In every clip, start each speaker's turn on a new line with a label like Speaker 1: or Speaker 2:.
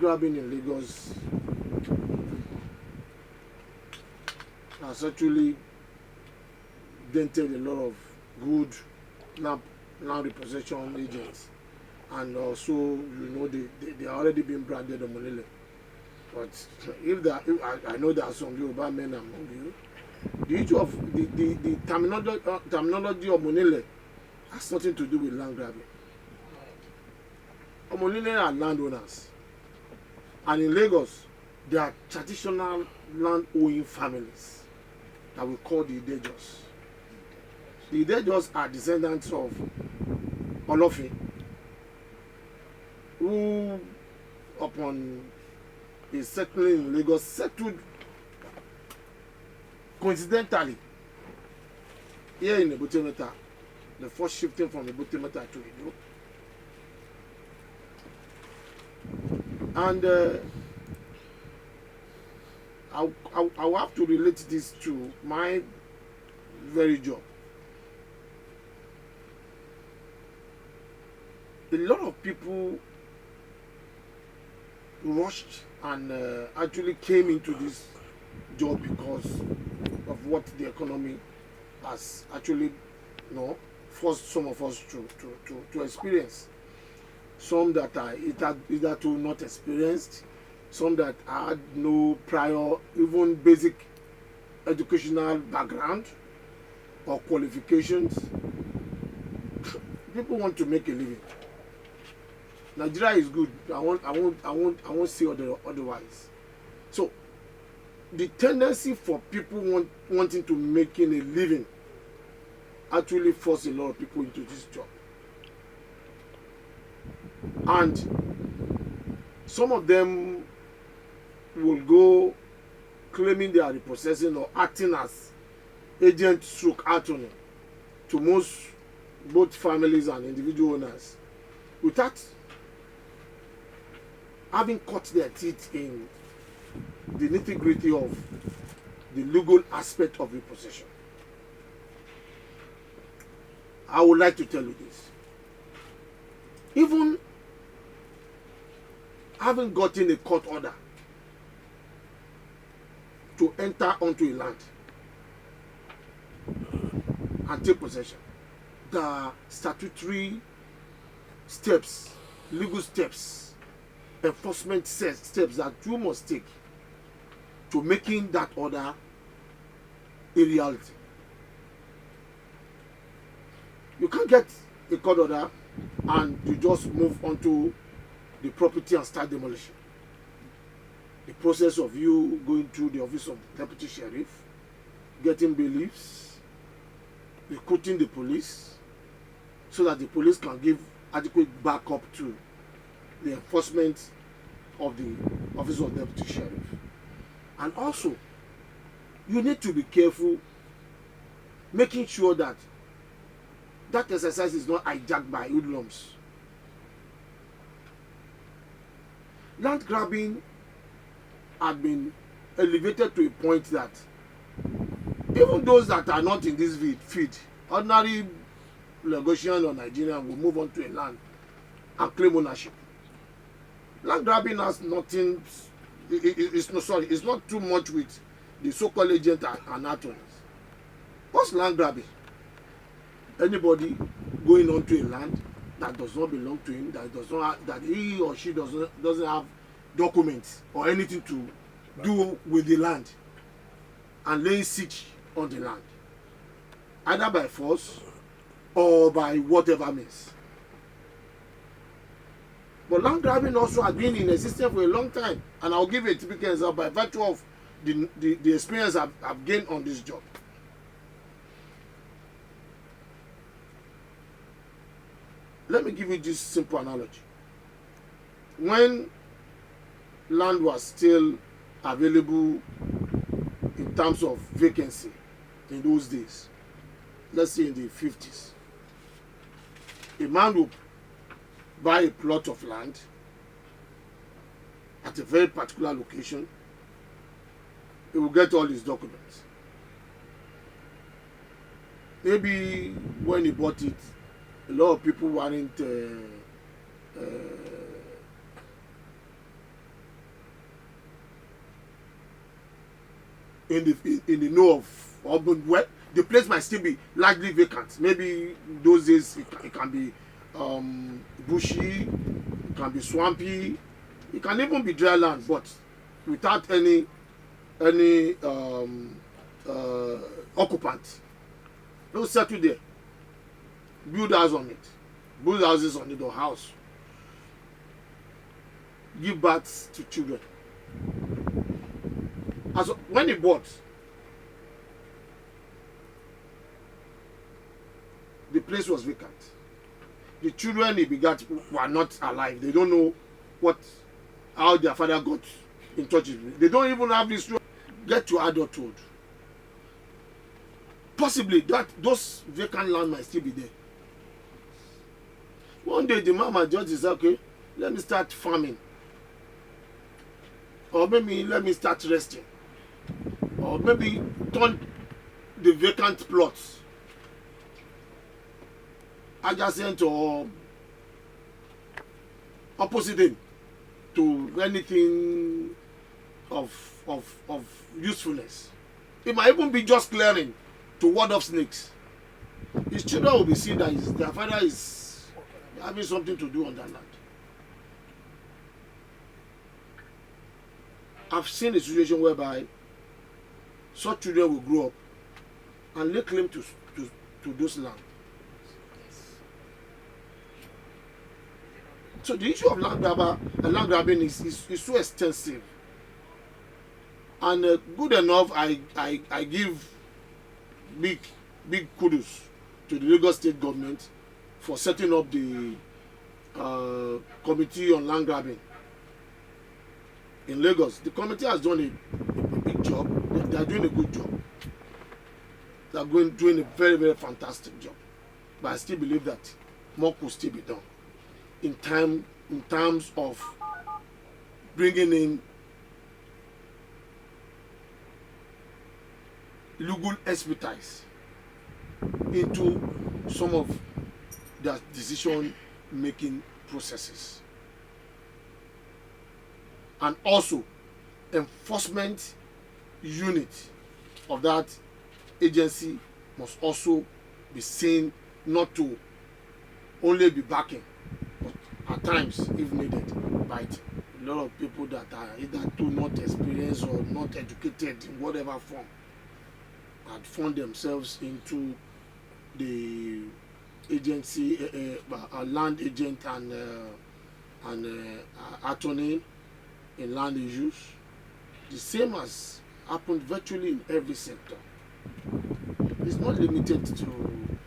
Speaker 1: grabbing in Lagos has actually dented a lot of good land repossession agents, and also they are already being branded Omonile. But I know there are some Yoruba men among you, the issue of the terminology of Omonile has nothing to do with land grabbing. Omonile are landowners, and in Lagos there are traditional land owning families that we call the Idejos. The Idejos are descendants of Olofin, who upon a settling in Lagos settled coincidentally here in Ebute Metta, the first shifting from Ebute Metta to Edo. And I will have to relate this to my very job. A lot of people rushed and actually came into this job because of what the economy has actually forced some of us to experience. Some that are either not experienced, some that had no prior, even basic educational background or qualifications. People want to make a living. Nigeria is good. I won't say otherwise. So the tendency for people wanting to making a living actually force a lot of people into this job. And some of them will go claiming they are repossessing or acting as agent stroke attorney to both families and individual owners without having cut their teeth in the nitty-gritty of the legal aspect of repossession. I would like to tell you this. Even having gotten a court order to enter onto a land and take possession, there are statutory steps, legal steps, enforcement steps that you must take to making that order a reality. You can't get a court order and you just move onto the property and start demolition. The process of you going through the office of deputy sheriff, getting bailiffs, recruiting the police so that the police can give adequate backup to the enforcement of the office of deputy sheriff. And also, you need to be careful making sure that that exercise is not hijacked by hoodlums. Land grabbing had been elevated to a point that even those that are not in this field, ordinary Lagosian or Nigerian will move on to a land and claim ownership. Land grabbing has nothing, it's not too much with the so-called agent and attorneys. What's land grabbing? Anybody going onto a land that does not belong to him, that he or she doesn't have documents or anything to do with the land, and laying siege on the land, either by force or by whatever means. But land grabbing also has been in existence for a long time, and I'll give you a typical example by virtue of the experience I've gained on this job. Let me give you this simple analogy. When land was still available in terms of vacancy in those days, let's say in the 50s, a man would buy a plot of land at a very particular location. He will get all his documents. Maybe when he bought it, a lot of people weren't in the know of urban, well, the place might still be largely vacant. Maybe those days it can be bushy, it can be swampy, it can even be dry land, but without any occupant. They'll settle there, build house on it, build houses on it or house, give birth to children. As when he bought, the place was vacant. The children he begat were not alive. They don't know how their father got in touch with me. They don't even have this get to adulthood. Possibly those vacant land might still be there. One day the man might just decide, okay, let me start farming. Or maybe let me start resting. Or maybe turn the vacant plots adjacent or opposite him to anything of usefulness. It might even be just clearing to ward off snakes. His children will be seeing that their father is having something to do on that land. I've seen a situation whereby such children will grow up and lay claim to those land. So the issue of land grabbing is so extensive, and good enough. I give big kudos to the Lagos State government for setting up the committee on land grabbing in Lagos. The committee has done a big job. They are doing a good job. They are doing a very, very fantastic job. But I still believe that more could still be done in terms of bringing in legal expertise into some of their decision-making processes. And also, enforcement unit of that agency must also be seen not to only be backing, but at times, if needed, by a lot of people that are either too not experienced or not educated in whatever form, had found themselves into the agency, land agent and attorney in land issues. The same has happened virtually in every sector. It's not limited to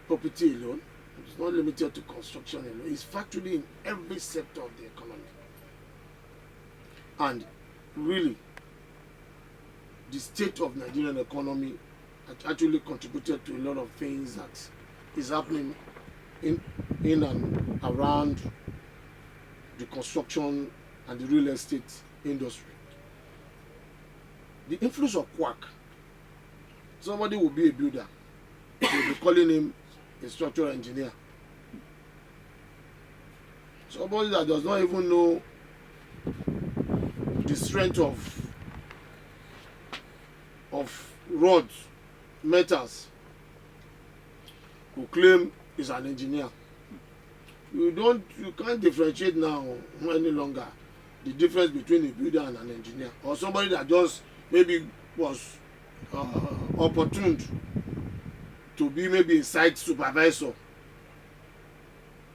Speaker 1: property alone. It's not limited to construction alone. It's virtually in every sector of the economy. And really, the state of Nigerian economy actually contributed to a lot of things that is happening in and around the construction and the real estate industry. The influence of quack. Somebody will be a builder. They'll be calling him a structural engineer. Somebody that does not even know the strength of rods, metals, who claim is an engineer. You can't differentiate now any longer the difference between a builder and an engineer, or somebody that just maybe was opportuned to be maybe a site supervisor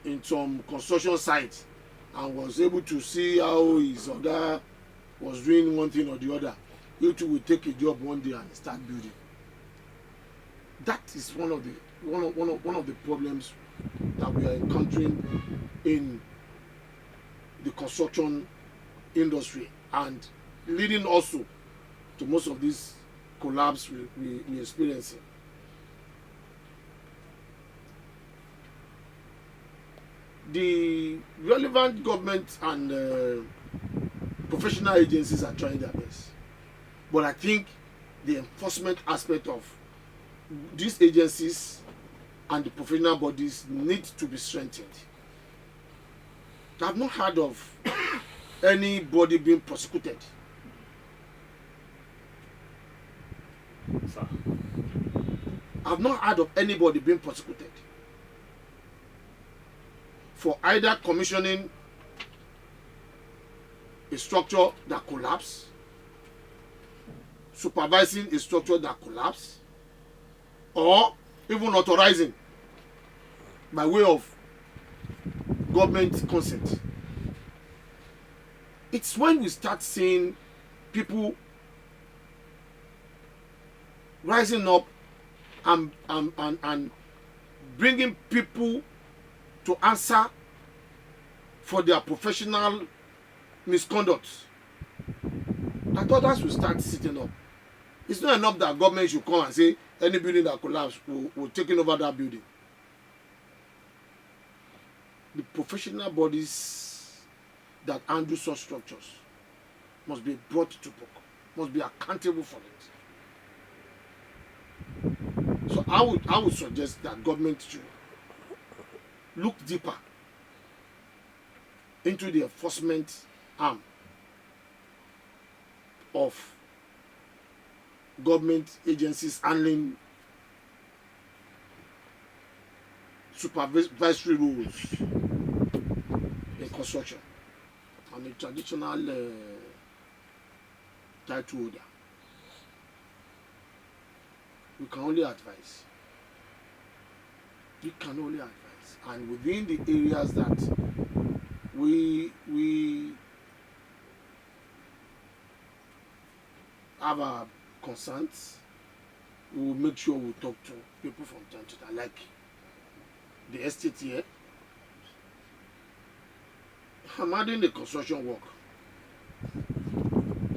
Speaker 1: in some construction site and was able to see how his oga was doing one thing or the other. You too will take a job one day and start building. That is one of the problems that we are encountering in the construction industry, and leading also to most of these collapse we're experiencing. The relevant government and professional agencies are trying their best, but I think the enforcement aspect of these agencies and the professional bodies need to be strengthened. I have not heard of anybody being prosecuted
Speaker 2: Sir.
Speaker 1: I've not heard of anybody being prosecuted for either commissioning a structure that collapsed, supervising a structure that collapsed, or even authorizing by way of government consent. It's when we start seeing people rising up and bringing people to answer for their professional misconduct, that others will start sitting up. It's not enough that government should come and say any building that collapse will take over that building. The professional bodies that handle such structures must be brought to book, must be accountable for it. So I would suggest that government should look deeper into the enforcement arm of government agencies handling supervisory roles in construction. I'm a traditional title holder. We can only advise. We can only advise. And within the areas that we have our concerns, we will make sure we talk to people from time to time, like the estate here. I'm adding the construction work.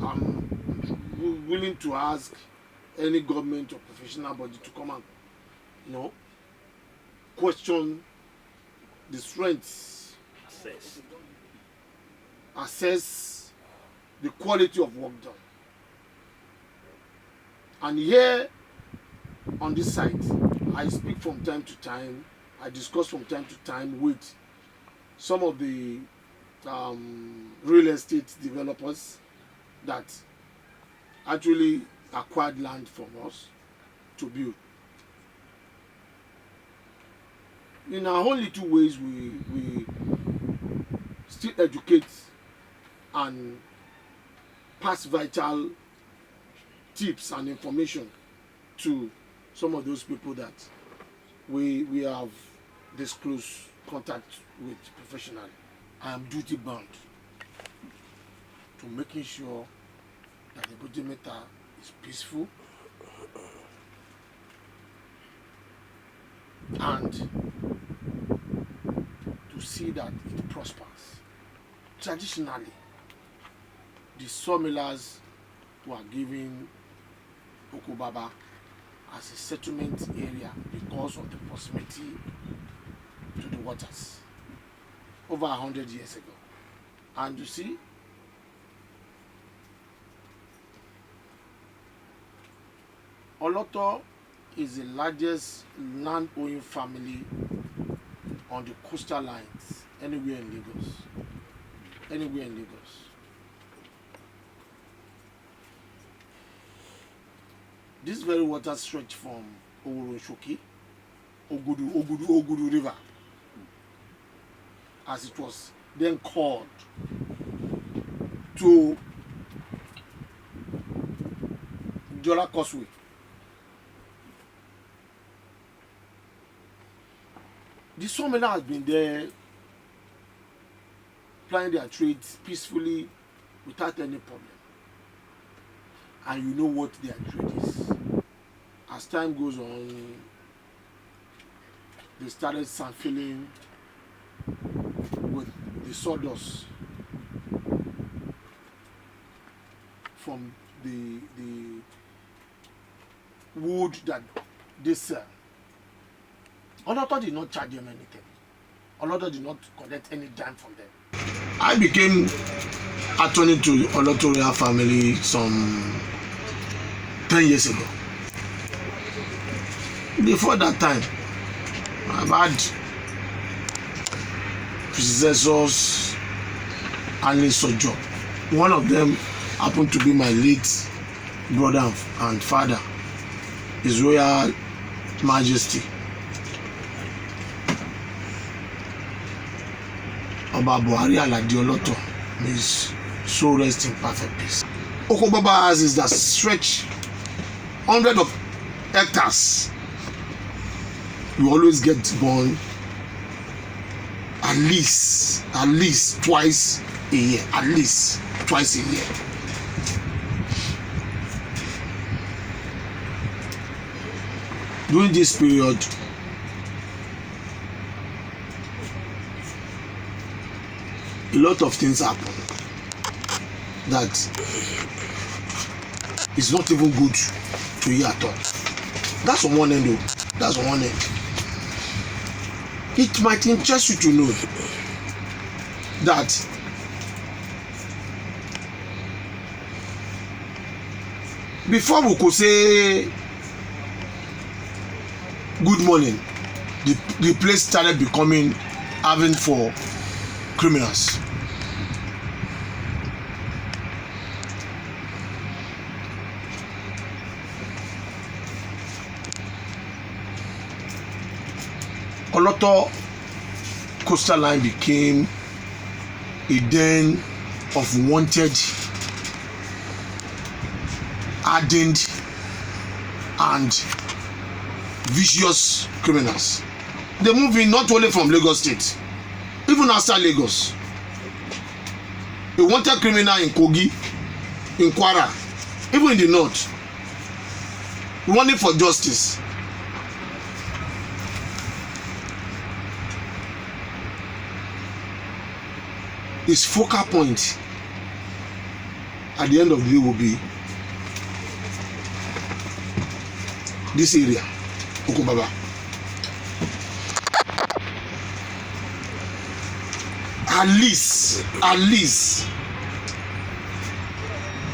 Speaker 1: I'm willing to ask any government or professional body to come and, question the strengths, assess the quality of work done. And here on this site, I speak from time to time, I discuss from time to time with some of the real estate developers that actually acquired land from us to build. In our only two ways, we still educate and pass vital tips and information to some of those people that we have this close contact with professionally. I am duty bound to making sure that the Ebute Metta is peaceful and to see that it prospers. Traditionally, the sawmillers were given Okobaba as a settlement area because of the proximity to the waters over 100 years ago. And you see, Oloto is the largest land-owning family on the coastal lines anywhere in Lagos. Anywhere in Lagos. This very water stretch from Orosoki, Ogudu River, as it was then called, to Jola Causeway. The sawmiller has been there plying their trades peacefully without any problem. And you know what their trade is. As time goes on, they started sand filling with the sawdust from the wood that they sell. Oloto did not charge them anything. Oloto did not collect any dime from them. I became attorney to Oloto royal family some 10 years ago. Before that time, I've had predecessors handling such job. One of them happened to be my late brother and father, His Royal Majesty Oba Buhari Alade Oloto, his soul rest in perfect peace. Oko Baba houses that stretch hundreds of hectares. You always get born at least twice a year. At least twice a year. During this period, a lot of things happen that is not even good to hear at all. That's on one end though. That's on one end. It might interest you to know that before we could say good morning, the place started becoming haven for criminals. Oloto coastal line became a den of wanted, hardened, and vicious criminals. They move in not only from Lagos State, even outside Lagos. A wanted criminal in Kogi, in Kwara, even in the north, running for justice. His focal point at the end of the day will be this area, Okobaba. At least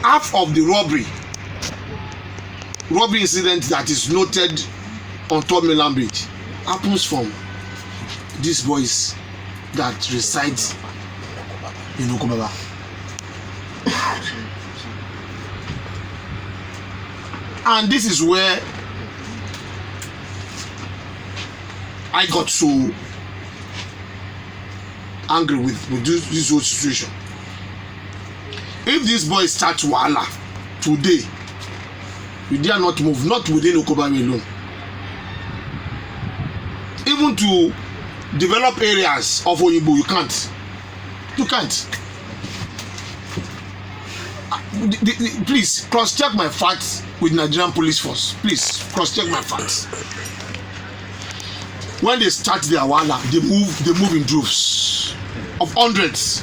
Speaker 1: half of the robbery incident that is noted on top Mainland Bridge happens from these boys that reside in Okobaba. And this is where I got so angry with this whole situation. If these boys start wahala today, you dare not move, not within Okobaba alone. Even to develop areas of Oyibo, you can't. You can't. Please cross-check my facts with Nigerian police force. Please cross-check my facts. When they start their wahala, they move in droves of hundreds.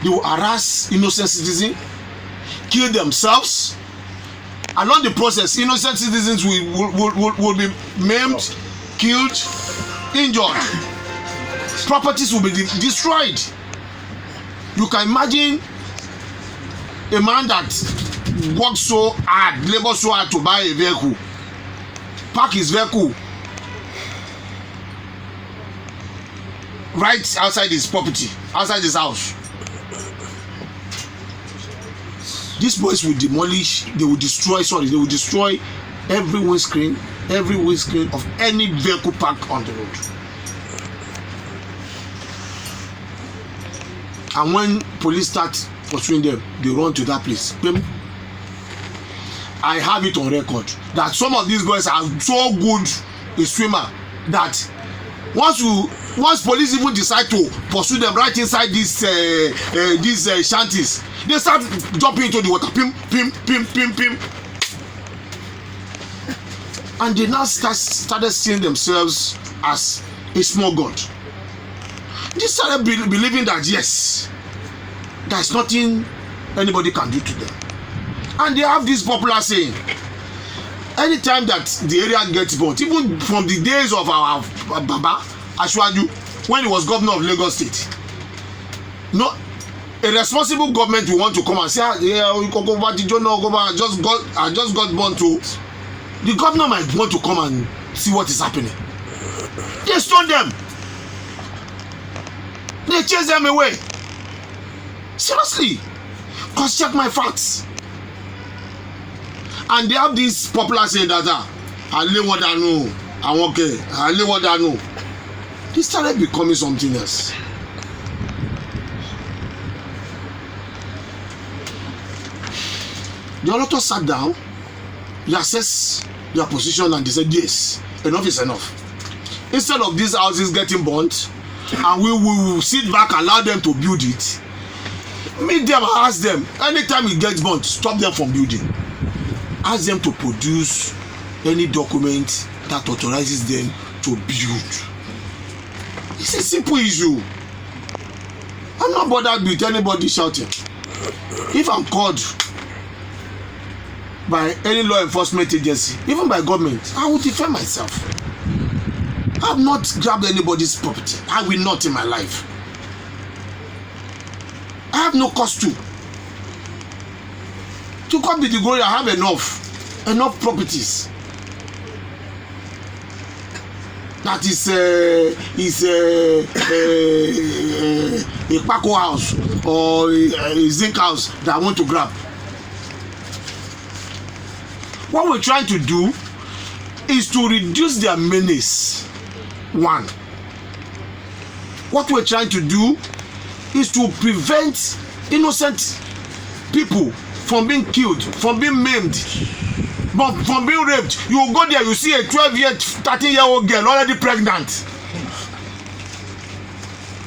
Speaker 1: They will harass innocent citizens, kill themselves. Along the process, innocent citizens will be maimed, killed, injured. Properties will be destroyed. You can imagine a man that worked so hard, labored so hard to buy a vehicle, park his vehicle right outside his property, outside his house. These boys will demolish, they will destroy every windscreen of any vehicle parked on the road. And when police start pursuing them, they run to that place. I have it on record that some of these boys are so good a swimmer that once police even decide to pursue them right inside these shanties, they start jumping into the water, pim, and they now started seeing themselves as a small god. They started believing that yes, there's nothing anybody can do to them. And they have this popular saying, anytime that the area gets burnt, even from the days of our Baba Ashwaju, when he was governor of Lagos State, no, a responsible government will want to come and say, yeah, I just got burnt too. The governor might want to come and see what is happening. They stone them. They chase them away. Seriously, cross-check my facts. And they have this popular saying that I lay what I know, I'm okay, I lay what I know. They started becoming something else. The Oloto sat down, they assessed their position and they said, yes, enough is enough. Instead of these houses getting burnt, and we will sit back and allow them to build it, meet them and ask them, anytime it gets burnt, stop them from building. Ask them to produce any document that authorizes them to build. It's a simple issue. I'm not bothered with anybody shouting. If I'm called by any law enforcement agency, even by government, I will defend myself. I have not grabbed anybody's property. I will not in my life. I have no cause to. To God be the glory, I have enough properties. That is a Paco house or a zinc house that I want to grab. What we're trying to do is to reduce their menace. One. What we're trying to do is to prevent innocent people from being killed, from being maimed, but from being raped. You will go there, you see a 12-year, 13-year-old girl already pregnant.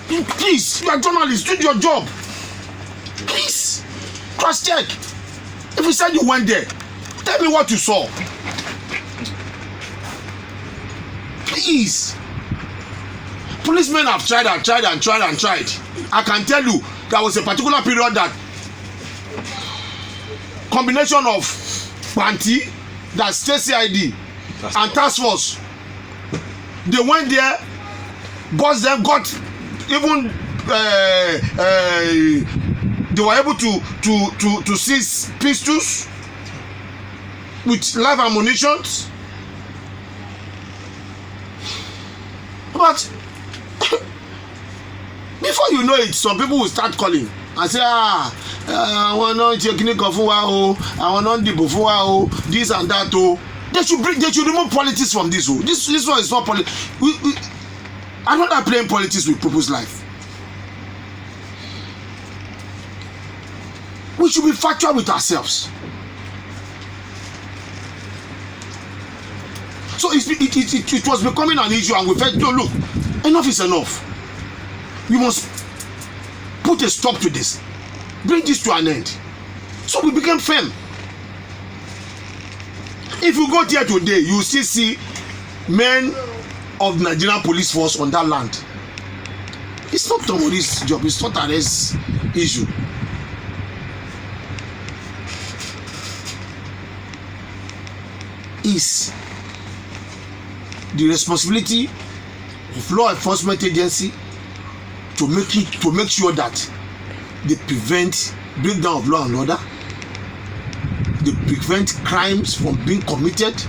Speaker 1: Please, you are journalists, do your job. Please, cross-check. If you said you went there, tell me what you saw. Please. Policemen have tried. I can tell you, there was a particular period that combination of Panty, that state CID, and task force, they went there, bossed them, got even they were able to seize pistols with live ammunition. But before you know it, some people will start calling and say, àwọn náà ṣe kíní kan fún wa o, àwọn náà dìbò fún wa o, this and that o. They should remove politics from this o. This one is not politics. I'm not playing politics with people's life. We should be factual with ourselves. So it was becoming an issue, and we felt, no, look, enough is enough. We must put a stop to this. Bring this to an end. So we became firm. If you go there today, you will still see men of the Nigerian police force on that land. It's not Tomori's job. It's not Aare's issue. It's the responsibility of law enforcement agency to make sure that they prevent breakdown of law and order, they prevent crimes from being committed,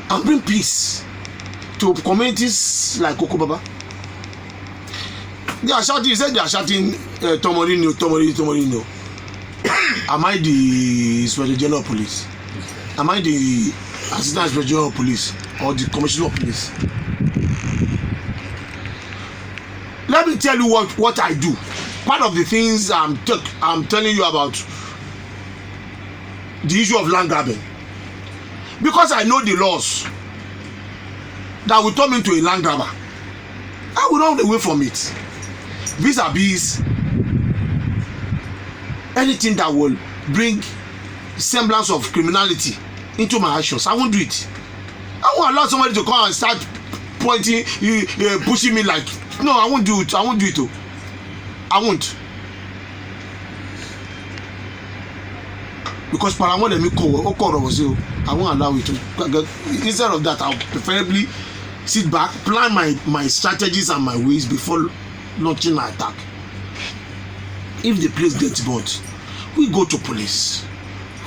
Speaker 1: and bring peace to communities like Okobaba. They are shouting, you said they are shouting Tomori no. Am I the Inspector General of Police? Am I the Assistant Inspector General of Police or the Commissioner of Police? Let me tell you what I do. Part of the things I'm telling you about the issue of land grabbing, because I know the laws that will turn me into a land grabber, I will run away from it. Vis-a-vis anything that will bring semblance of criminality into my actions, I won't do it. I won't allow somebody to come and start pointing, pushing me like, no, I won't do it. I won't do it. I won't. Because Paramount let me call I won't allow it to. Instead of that, I'll preferably sit back, plan my strategies and my ways before launching an attack. If the place gets burnt, we go to police.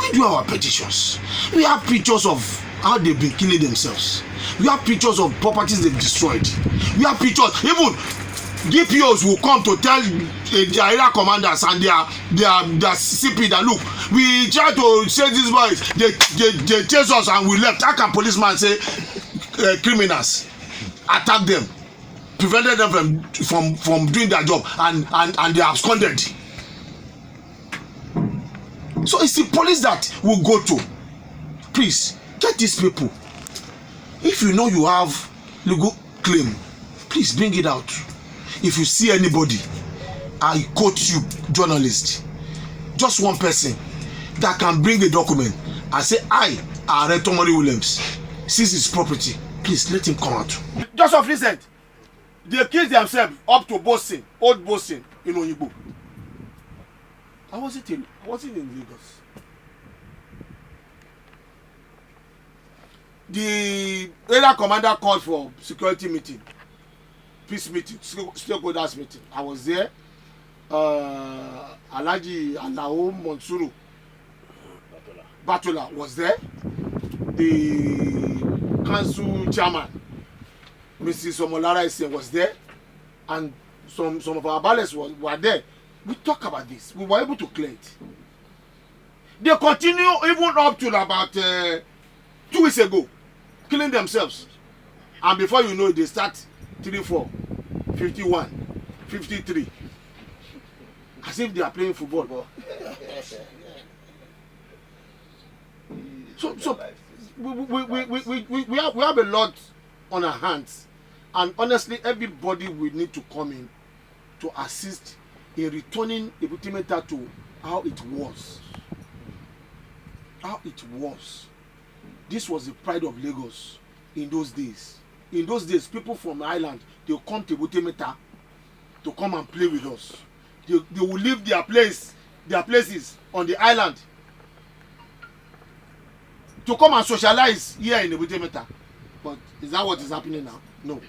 Speaker 1: We do our petitions. We have pictures of how they've been killing themselves. We have pictures of properties they've destroyed. We have pictures, even DPOs will come to tell their area commanders and their CP that look, we try to chase these boys, they chase us and we left. How can policeman say criminals attack them, prevented them from doing their job, and they are absconded? So it's the police that will go to. Please get these people. If you know you have legal claim, please bring it out. If you see anybody, I quote you, journalist, just one person that can bring a document and say, I, Aare Tomori Williams, seize his property, please let him come out. Just of recent, they killed themselves up to Bosin, old Bosin in Oyibo. I wasn't in Lagos. The area commander called for security meeting, peace meeting, stakeholders meeting. I was there. Alhaji Alao Monsuru Batola was there. The council chairman, Mrs. Omolara Esen, was there, and some of our ballets were there. We talk about this. We were able to clear it. They continue even up to about 2 weeks ago, killing themselves, and before you know it, they start 34, 51, 53, as if they are playing football. So we have a lot on our hands, and honestly, everybody will need to come in to assist in returning Ebute Metta to how it was. How it was. This was the pride of Lagos in those days. In those days, people from the island, they will come to Ebute Metta to come and play with us. They will leave their places on the island to come and socialize here in Ebute Metta. But is that what is happening now? No.